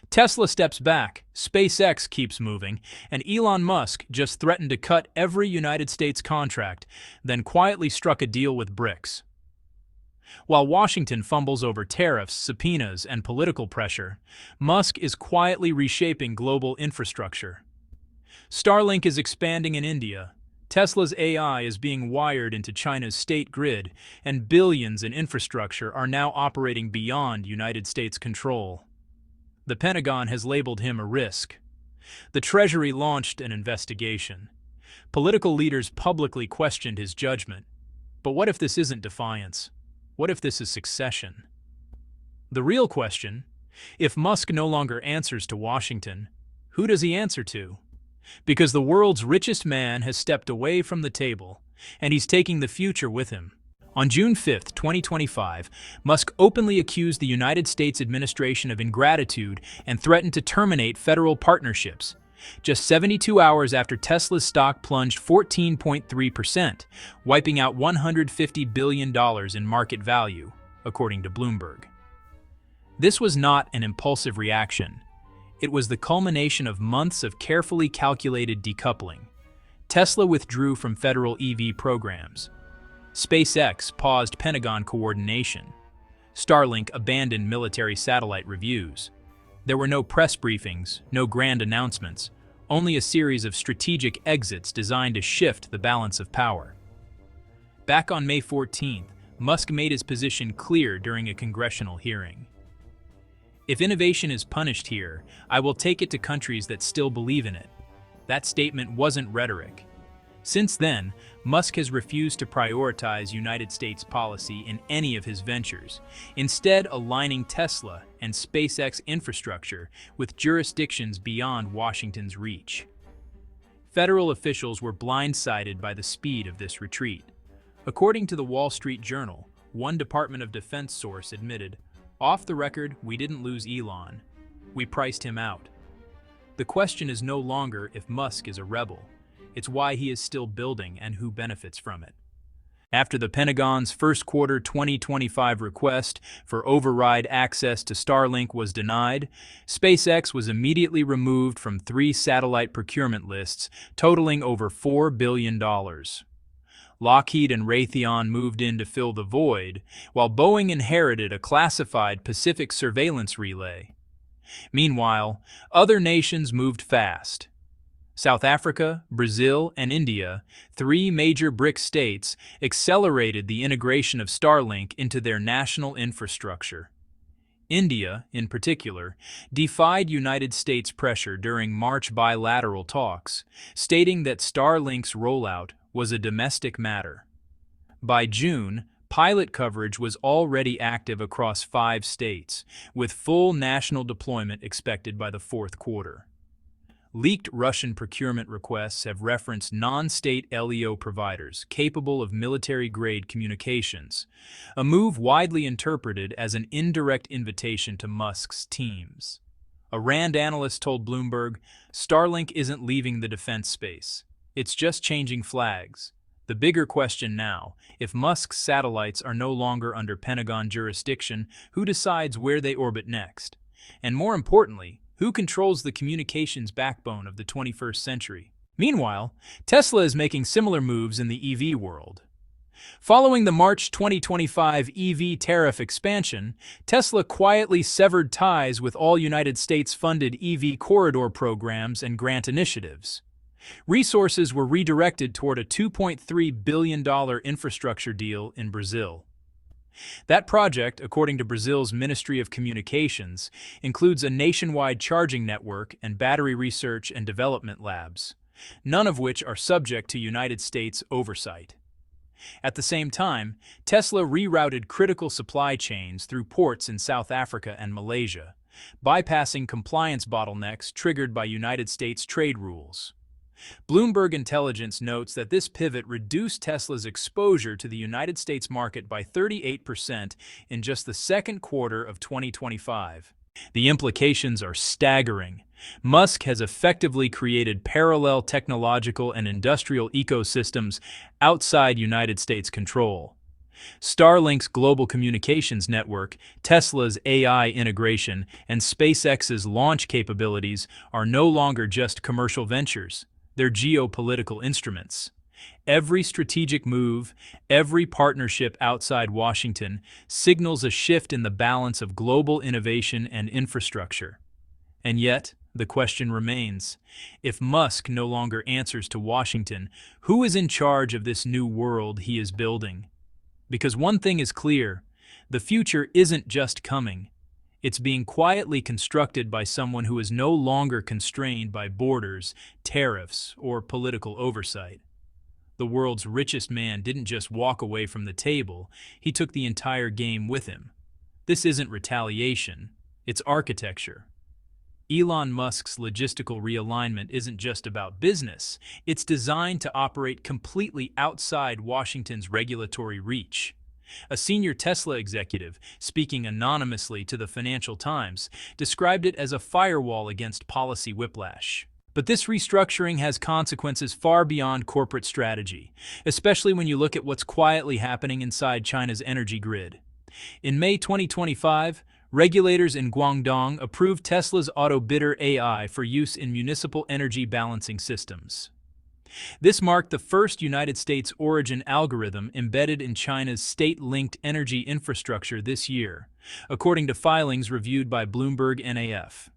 Tesla steps back, SpaceX keeps moving, and Elon Musk just threatened to cut every United States contract, then quietly struck a deal with BRICS. While Washington fumbles over tariffs, subpoenas, and political pressure, Musk is quietly reshaping global infrastructure. Starlink is expanding in India, Tesla's AI is being wired into China's state grid, and billions in infrastructure are now operating beyond United States control. The Pentagon has labeled him a risk. The Treasury launched an investigation. Political leaders publicly questioned his judgment. But what if this isn't defiance? What if this is succession? The real question, if Musk no longer answers to Washington, who does he answer to? Because the world's richest man has stepped away from the table, and he's taking the future with him. On June 5, 2025, Musk openly accused the United States administration of ingratitude and threatened to terminate federal partnerships. Just 72 hours after Tesla's stock plunged 14.3%, wiping out $150 billion in market value, according to Bloomberg. This was not an impulsive reaction. It was the culmination of months of carefully calculated decoupling. Tesla withdrew from federal EV programs. SpaceX paused Pentagon coordination. Starlink abandoned military satellite reviews. There were no press briefings, no grand announcements, only a series of strategic exits designed to shift the balance of power. Back on May 14th, Musk made his position clear during a congressional hearing. If innovation is punished here, I will take it to countries that still believe in it. That statement wasn't rhetoric. Since then, Musk has refused to prioritize United States policy in any of his ventures, instead aligning Tesla and SpaceX infrastructure with jurisdictions beyond Washington's reach. Federal officials were blindsided by the speed of this retreat. According to the Wall Street Journal, one Department of Defense source admitted, "Off the record, we didn't lose Elon. We priced him out." The question is no longer if Musk is a rebel. It's why he is still building and who benefits from it. After the Pentagon's first quarter 2025 request for override access to Starlink was denied, SpaceX was immediately removed from 3 satellite procurement lists totaling over $4 billion. Lockheed and Raytheon moved in to fill the void, while Boeing inherited a classified Pacific surveillance relay. Meanwhile, other nations moved fast. South Africa, Brazil, and India, 3 major BRICS states, accelerated the integration of Starlink into their national infrastructure. India, in particular, defied United States pressure during March bilateral talks, stating that Starlink's rollout was a domestic matter. By June, pilot coverage was already active across 5 states, with full national deployment expected by the fourth quarter. Leaked Russian procurement requests have referenced non-state LEO providers capable of military-grade communications, a move widely interpreted as an indirect invitation to Musk's teams. A RAND analyst told Bloomberg, "Starlink isn't leaving the defense space. It's just changing flags. The bigger question now, if Musk's satellites are no longer under Pentagon jurisdiction, who decides where they orbit next? And more importantly, who controls the communications backbone of the 21st century?" Meanwhile, Tesla is making similar moves in the EV world. Following the March 2025 EV tariff expansion, Tesla quietly severed ties with all United States-funded EV corridor programs and grant initiatives. Resources were redirected toward a $2.3 billion infrastructure deal in Brazil. That project, according to Brazil's Ministry of Communications, includes a nationwide charging network and battery research and development labs, none of which are subject to United States oversight. At the same time, Tesla rerouted critical supply chains through ports in South Africa and Malaysia, bypassing compliance bottlenecks triggered by United States trade rules. Bloomberg Intelligence notes that this pivot reduced Tesla's exposure to the United States market by 38% in just the second quarter of 2025. The implications are staggering. Musk has effectively created parallel technological and industrial ecosystems outside United States control. Starlink's global communications network, Tesla's AI integration, and SpaceX's launch capabilities are no longer just commercial ventures. They're geopolitical instruments. Every strategic move, every partnership outside Washington signals a shift in the balance of global innovation and infrastructure. And yet, the question remains, if Musk no longer answers to Washington, who is in charge of this new world he is building? Because one thing is clear, the future isn't just coming. It's being quietly constructed by someone who is no longer constrained by borders, tariffs, or political oversight. The world's richest man didn't just walk away from the table, he took the entire game with him. This isn't retaliation, it's architecture. Elon Musk's logistical realignment isn't just about business, it's designed to operate completely outside Washington's regulatory reach. A senior Tesla executive, speaking anonymously to the Financial Times, described it as a firewall against policy whiplash. But this restructuring has consequences far beyond corporate strategy, especially when you look at what's quietly happening inside China's energy grid. In May 2025, regulators in Guangdong approved Tesla's Autobidder AI for use in municipal energy balancing systems. This marked the first United States origin algorithm embedded in China's state-linked energy infrastructure this year, according to filings reviewed by Bloomberg NAF.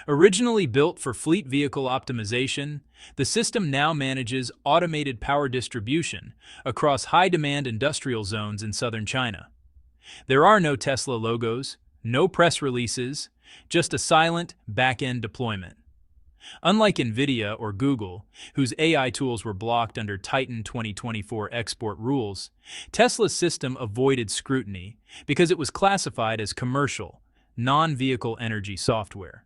Originally built for fleet vehicle optimization, the system now manages automated power distribution across high-demand industrial zones in southern China. There are no Tesla logos, no press releases, just a silent, back-end deployment. Unlike NVIDIA or Google, whose AI tools were blocked under tightened 2024 export rules, Tesla's system avoided scrutiny because it was classified as commercial, non-vehicle energy software.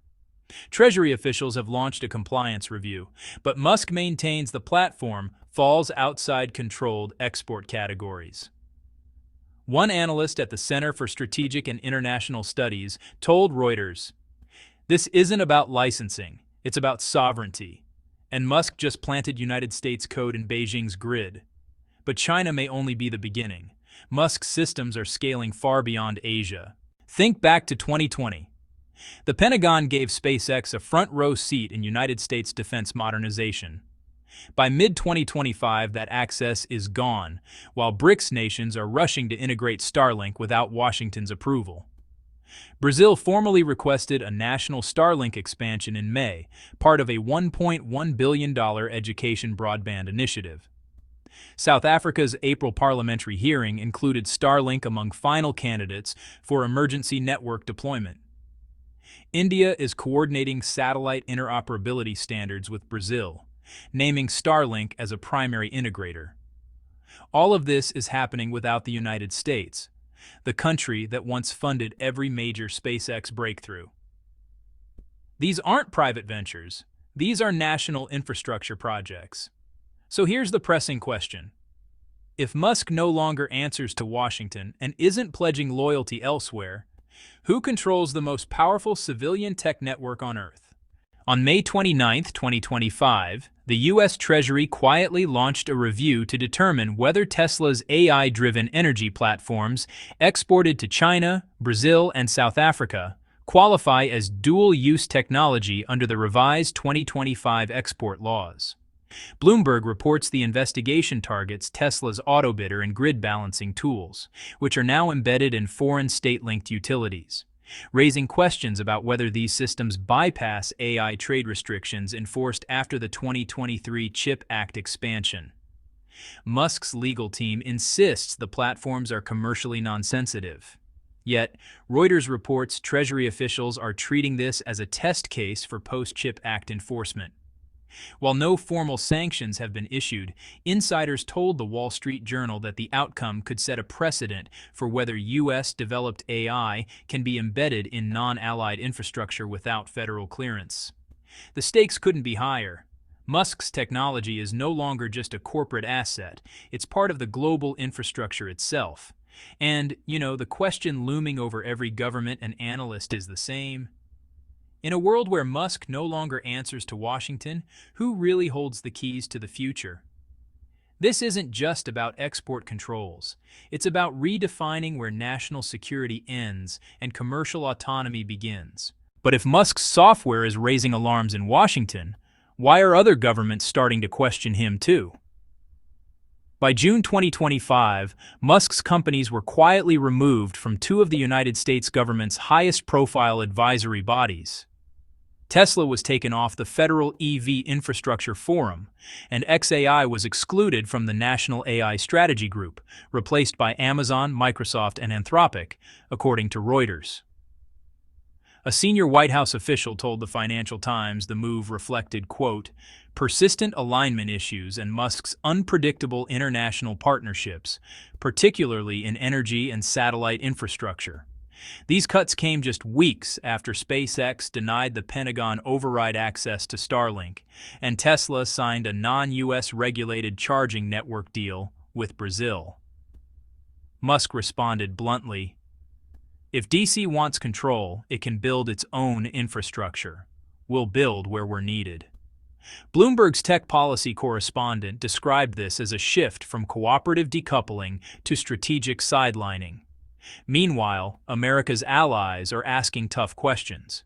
Treasury officials have launched a compliance review, but Musk maintains the platform falls outside controlled export categories. One analyst at the Center for Strategic and International Studies told Reuters, "This isn't about licensing, it's about sovereignty. And Musk just planted United States code in Beijing's grid. But China may only be the beginning. Musk's systems are scaling far beyond Asia." Think back to 2020. The Pentagon gave SpaceX a front-row seat in United States defense modernization. By mid-2025, that access is gone, while BRICS nations are rushing to integrate Starlink without Washington's approval. Brazil formally requested a national Starlink expansion in May, part of a $1.1 billion education broadband initiative. South Africa's April parliamentary hearing included Starlink among final candidates for emergency network deployment. India is coordinating satellite interoperability standards with Brazil, naming Starlink as a primary integrator. All of this is happening without the United States, the country that once funded every major SpaceX breakthrough. These aren't private ventures, these are national infrastructure projects. So here's the pressing question. If Musk no longer answers to Washington and isn't pledging loyalty elsewhere, who controls the most powerful civilian tech network on Earth? On May 29, 2025, the U.S. Treasury quietly launched a review to determine whether Tesla's AI-driven energy platforms exported to China, Brazil, and South Africa qualify as dual-use technology under the revised 2025 export laws. Bloomberg reports the investigation targets Tesla's Autobidder and grid balancing tools, which are now embedded in foreign state-linked utilities, raising questions about whether these systems bypass AI trade restrictions enforced after the 2023 CHIP Act expansion. Musk's legal team insists the platforms are commercially non-sensitive. Yet, Reuters reports Treasury officials are treating this as a test case for post-CHIP Act enforcement. While no formal sanctions have been issued, insiders told the Wall Street Journal that the outcome could set a precedent for whether U.S.-developed AI can be embedded in non-allied infrastructure without federal clearance. The stakes couldn't be higher. Musk's technology is no longer just a corporate asset, it's part of the global infrastructure itself. And, the question looming over every government and analyst is the same. In a world where Musk no longer answers to Washington, who really holds the keys to the future? This isn't just about export controls. It's about redefining where national security ends and commercial autonomy begins. But if Musk's software is raising alarms in Washington, why are other governments starting to question him too? By June 2025, Musk's companies were quietly removed from two of the United States government's highest-profile advisory bodies. Tesla was taken off the Federal EV Infrastructure Forum, and xAI was excluded from the National AI Strategy Group, replaced by Amazon, Microsoft, and Anthropic, according to Reuters. A senior White House official told the Financial Times the move reflected, quote, persistent alignment issues and Musk's unpredictable international partnerships, particularly in energy and satellite infrastructure. These cuts came just weeks after SpaceX denied the Pentagon override access to Starlink, and Tesla signed a non-US regulated charging network deal with Brazil. Musk responded bluntly, "If DC wants control, it can build its own infrastructure. We'll build where we're needed." Bloomberg's tech policy correspondent described this as a shift from cooperative decoupling to strategic sidelining. Meanwhile, America's allies are asking tough questions.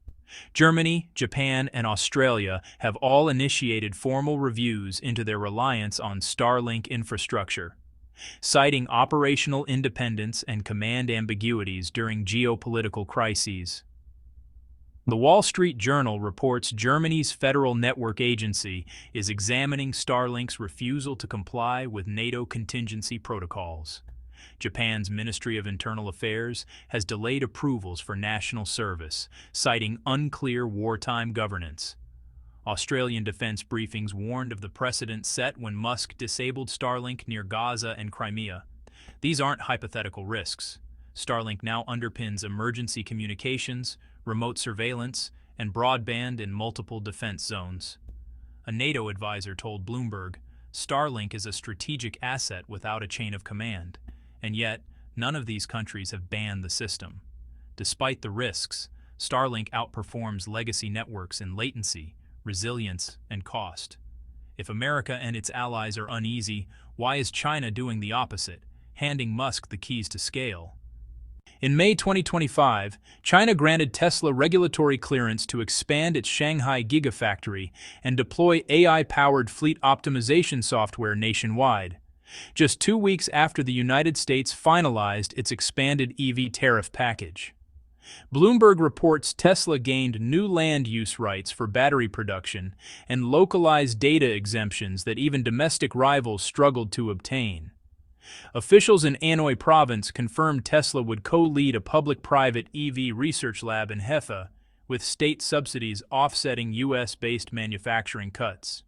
Germany, Japan, and Australia have all initiated formal reviews into their reliance on Starlink infrastructure, citing operational independence and command ambiguities during geopolitical crises. The Wall Street Journal reports Germany's Federal Network Agency is examining Starlink's refusal to comply with NATO contingency protocols. Japan's Ministry of Internal Affairs has delayed approvals for national service, citing unclear wartime governance. Australian defense briefings warned of the precedent set when Musk disabled Starlink near Gaza and Crimea. These aren't hypothetical risks. Starlink now underpins emergency communications, remote surveillance, and broadband in multiple defense zones. A NATO advisor told Bloomberg, Starlink is a strategic asset without a chain of command. And yet, none of these countries have banned the system. Despite the risks, Starlink outperforms legacy networks in latency, resilience, and cost. If America and its allies are uneasy, why is China doing the opposite, handing Musk the keys to scale? In May 2025, China granted Tesla regulatory clearance to expand its Shanghai Gigafactory and deploy AI-powered fleet optimization software nationwide. Just 2 weeks after the United States finalized its expanded EV tariff package. Bloomberg reports Tesla gained new land use rights for battery production and localized data exemptions that even domestic rivals struggled to obtain. Officials in Anhui Province confirmed Tesla would co-lead a public-private EV research lab in Hefei, with state subsidies offsetting U.S.-based manufacturing cuts.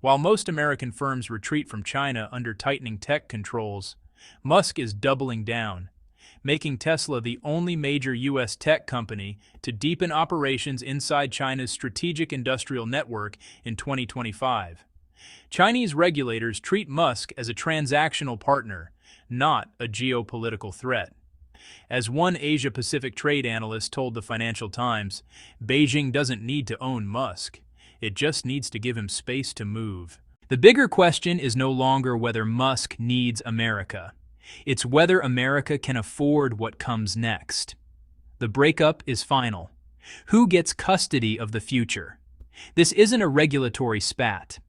While most American firms retreat from China under tightening tech controls, Musk is doubling down, making Tesla the only major U.S. tech company to deepen operations inside China's strategic industrial network in 2025. Chinese regulators treat Musk as a transactional partner, not a geopolitical threat. As one Asia-Pacific trade analyst told the Financial Times, Beijing doesn't need to own Musk. It just needs to give him space to move. The bigger question is no longer whether Musk needs America. It's whether America can afford what comes next. The breakup is final. Who gets custody of the future? This isn't a regulatory spat.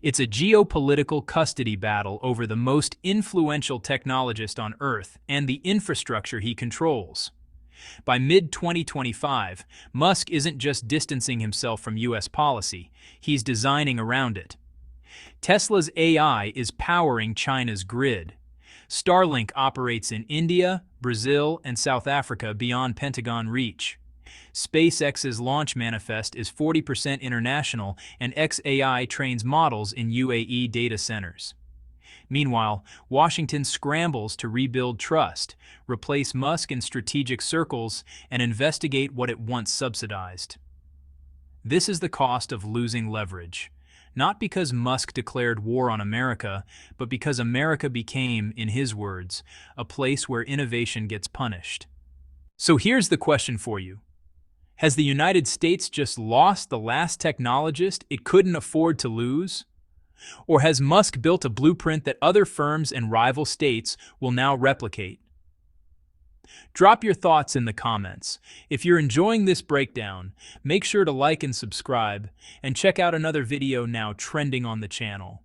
It's a geopolitical custody battle over the most influential technologist on Earth and the infrastructure he controls. By mid-2025, Musk isn't just distancing himself from U.S. policy, he's designing around it. Tesla's AI is powering China's grid. Starlink operates in India, Brazil, and South Africa beyond Pentagon reach. SpaceX's launch manifest is 40% international, and xAI trains models in UAE data centers. Meanwhile, Washington scrambles to rebuild trust, replace Musk in strategic circles, and investigate what it once subsidized. This is the cost of losing leverage. Not because Musk declared war on America, but because America became, in his words, a place where innovation gets punished. So here's the question for you. Has the United States just lost the last technologist it couldn't afford to lose? Or has Musk built a blueprint that other firms and rival states will now replicate? Drop your thoughts in the comments. If you're enjoying this breakdown, make sure to like and subscribe, and check out another video now trending on the channel.